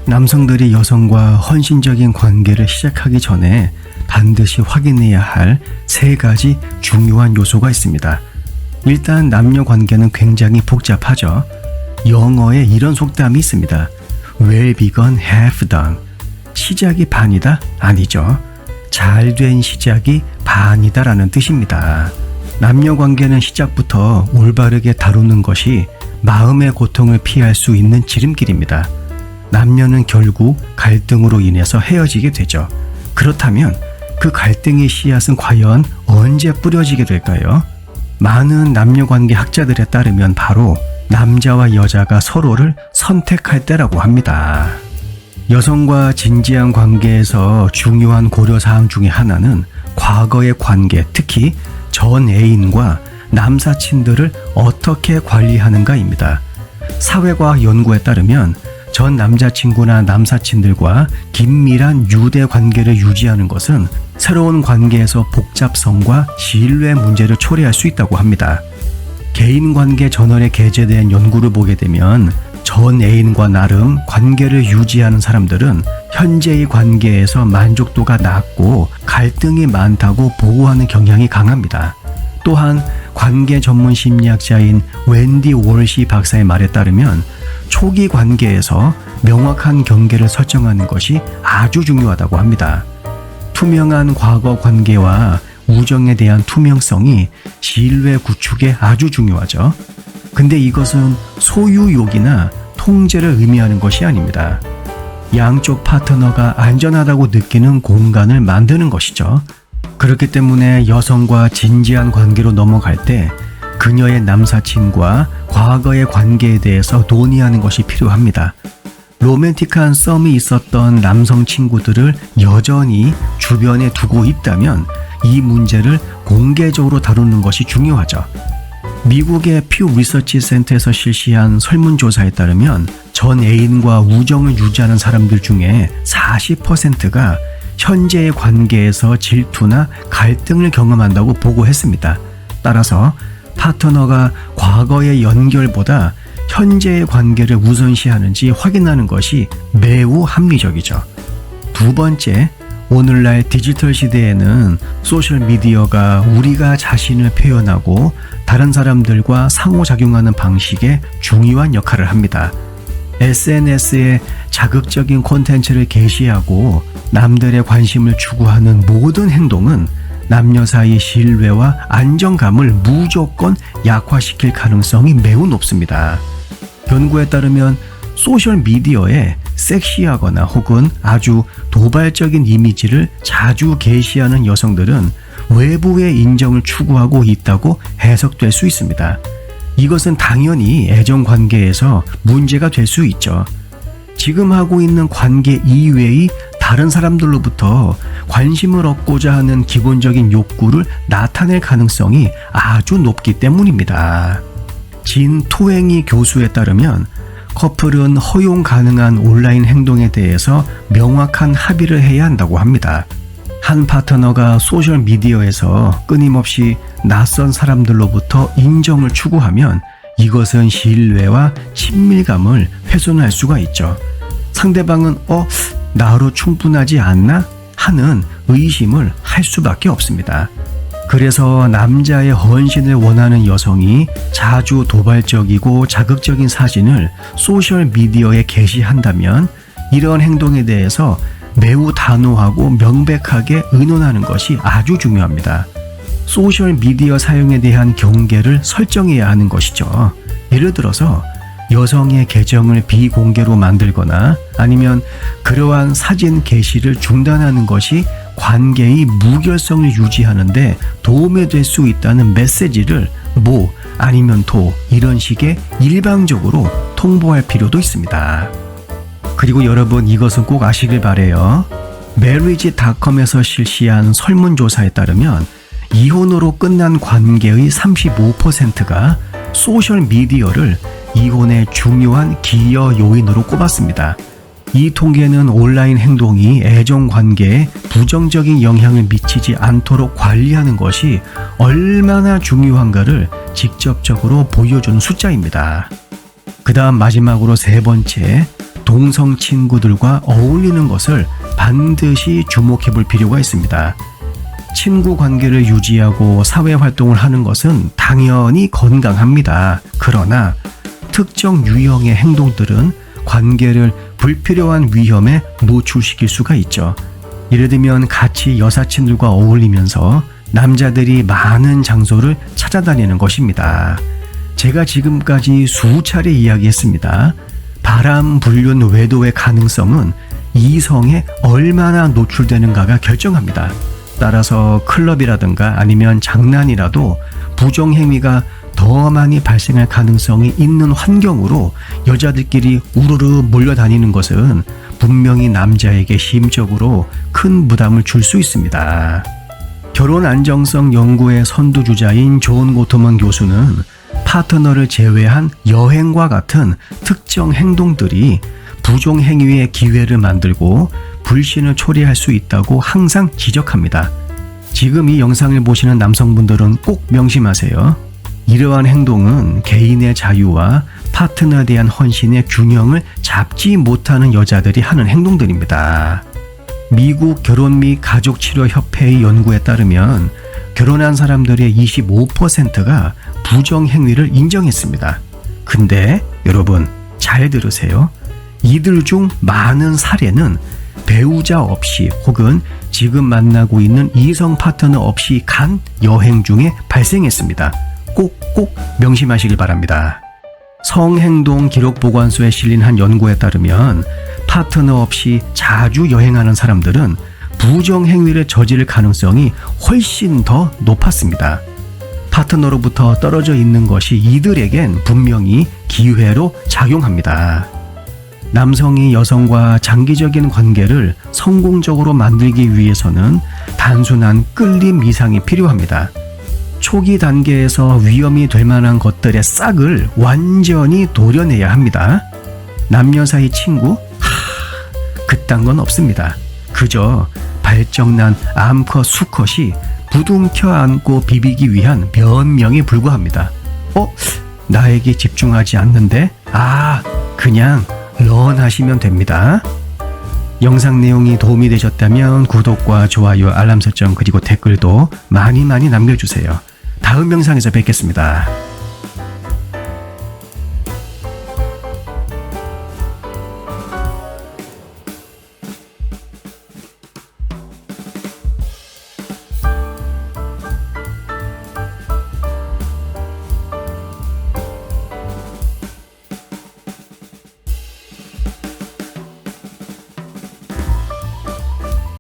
남성들이 여성과 헌신적인 관계를 시작하기 전에 반드시 확인해야 할 3가지 중요한 요소가 있습니다. 일단 남녀 관계는 굉장히 복잡하죠. 영어에 이런 속담이 있습니다. Well begun, half done. 시작이 반이다? 아니죠. 잘된 시작이 반이다 라는 뜻입니다. 남녀 관계는 시작부터 올바르게 다루는 것이 마음의 고통을 피할 수 있는 지름길입니다. 남녀는 결국 갈등으로 인해서 헤어지게 되죠. 그렇다면 그 갈등의 씨앗은 과연 언제 뿌려지게 될까요? 많은 남녀관계 학자들에 따르면 바로 남자와 여자가 서로를 선택할 때라고 합니다. 여성과 진지한 관계에서 중요한 고려사항 중에 하나는 과거의 관계, 특히 전 애인과 남사친들을 어떻게 관리하는가입니다. 사회과학 연구에 따르면 전 남자친구나 남사친들과 긴밀한 유대 관계를 유지하는 것은 새로운 관계에서 복잡성과 신뢰 문제를 초래할 수 있다고 합니다. 개인관계 저널에 게재된 연구를 보게 되면 전 애인과 나름 관계를 유지하는 사람들은 현재의 관계에서 만족도가 낮고 갈등이 많다고 보고하는 경향이 강합니다. 또한 관계 전문 심리학자인 웬디 월시 박사의 말에 따르면 초기 관계에서 명확한 경계를 설정하는 것이 아주 중요하다고 합니다. 투명한 과거 관계와 우정에 대한 투명성이 신뢰 구축에 아주 중요하죠. 근데 이것은 소유욕이나 통제를 의미하는 것이 아닙니다. 양쪽 파트너가 안전하다고 느끼는 공간을 만드는 것이죠. 그렇기 때문에 여성과 진지한 관계로 넘어갈 때 그녀의 남사친과 과거의 관계에 대해서 논의하는 것이 필요합니다. 로맨틱한 썸이 있었던 남성 친구들을 여전히 주변에 두고 있다면 이 문제를 공개적으로 다루는 것이 중요하죠. 미국의 퓨 리서치 센터에서 실시한 설문조사에 따르면 전 애인과 우정을 유지하는 사람들 중에 40%가 현재의 관계에서 질투나 갈등을 경험한다고 보고했습니다. 따라서 파트너가 과거의 연결보다 현재의 관계를 우선시하는지 확인하는 것이 매우 합리적이죠. 두 번째, 오늘날 디지털 시대에는 소셜미디어가 우리가 자신을 표현하고 다른 사람들과 상호작용하는 방식에 중요한 역할을 합니다. SNS에 자극적인 콘텐츠를 게시하고 남들의 관심을 추구하는 모든 행동은 남녀 사이 신뢰와 안정감을 무조건 약화시킬 가능성이 매우 높습니다. 연구에 따르면 소셜미디어에 섹시하거나 혹은 아주 도발적인 이미지를 자주 게시하는 여성들은 외부의 인정을 추구하고 있다고 해석될 수 있습니다. 이것은 당연히 애정관계에서 문제가 될 수 있죠. 지금 하고 있는 관계 이외의 다른 사람들로부터 관심을 얻고자 하는 기본적인 욕구를 나타낼 가능성이 아주 높기 때문입니다. 진 토행이 교수에 따르면 커플은 허용 가능한 온라인 행동에 대해서 명확한 합의를 해야 한다고 합니다. 한 파트너가 소셜미디어에서 끊임없이 낯선 사람들로부터 인정을 추구하면 이것은 신뢰와 친밀감을 훼손할 수가 있죠. 상대방은 나로 충분하지 않나? 하는 의심을 할 수밖에 없습니다. 그래서 남자의 헌신을 원하는 여성이 자주 도발적이고 자극적인 사진을 소셜미디어에 게시한다면 이런 행동에 대해서 매우 단호하고 명백하게 의논하는 것이 아주 중요합니다. 소셜미디어 사용에 대한 경계를 설정해야 하는 것이죠. 예를 들어서 여성의 계정을 비공개로 만들거나 아니면 그러한 사진 게시를 중단하는 것이 관계의 무결성을 유지하는 데 도움이 될 수 있다는 메시지를 아니면 이런 식의 일방적으로 통보할 필요도 있습니다. 그리고 여러분 이것은 꼭 아시길 바래요. marriage.com에서 실시한 설문조사에 따르면 이혼으로 끝난 관계의 35%가 소셜미디어를 이혼의 중요한 기여 요인으로 꼽았습니다. 이 통계는 온라인 행동이 애정관계에 부정적인 영향을 미치지 않도록 관리하는 것이 얼마나 중요한가를 직접적으로 보여주는 숫자입니다. 그 다음 마지막으로 세 번째, 동성 친구들과 어울리는 것을 반드시 주목해 볼 필요가 있습니다. 친구 관계를 유지하고 사회 활동을 하는 것은 당연히 건강합니다. 그러나 특정 유형의 행동들은 관계를 불필요한 위험에 노출시킬 수가 있죠. 예를 들면 같이 여사친들과 어울리면서 남자들이 많은 장소를 찾아다니는 것입니다. 제가 지금까지 수차례 이야기했습니다. 바람 불륜 외도의 가능성은 이성에 얼마나 노출되는가가 결정합니다. 따라서 클럽이라든가 아니면 장난이라도 부정행위가 더 많이 발생할 가능성이 있는 환경으로 여자들끼리 우르르 몰려다니는 것은 분명히 남자에게 심적으로 큰 부담을 줄 수 있습니다. 결혼 안정성 연구의 선두주자인 존 고트먼 교수는 파트너를 제외한 여행과 같은 특정 행동들이 부정행위의 기회를 만들고 불신을 초래할 수 있다고 항상 지적합니다. 지금 이 영상을 보시는 남성분들은 꼭 명심하세요. 이러한 행동은 개인의 자유와 파트너에 대한 헌신의 균형을 잡지 못하는 여자들이 하는 행동들입니다. 미국 결혼 및 가족치료협회의 연구에 따르면 결혼한 사람들의 25%가 부정행위를 인정했습니다. 근데 여러분 잘 들으세요. 이들 중 많은 사례는 배우자 없이 혹은 지금 만나고 있는 이성 파트너 없이 간 여행 중에 발생했습니다. 꼭 명심하시길 바랍니다. 성행동 기록 보관소에 실린 한 연구에 따르면 파트너 없이 자주 여행하는 사람들은 부정행위를 저지를 가능성이 훨씬 더 높았습니다. 파트너로부터 떨어져 있는 것이 이들에겐 분명히 기회로 작용합니다. 남성이 여성과 장기적인 관계를 성공적으로 만들기 위해서는 단순한 끌림 이상이 필요합니다. 초기 단계에서 위험이 될 만한 것들의 싹을 완전히 도려내야 합니다. 남녀 사이 친구? 그딴 건 없습니다. 그저 발정난 암컷 수컷이 부둥켜 안고 비비기 위한 변명에 불과합니다. 나에게 집중하지 않는데? 그냥 런 하시면 됩니다. 영상 내용이 도움이 되셨다면 구독과 좋아요, 알람 설정 그리고 댓글도 많이 남겨주세요. 다음 영상에서 뵙겠습니다.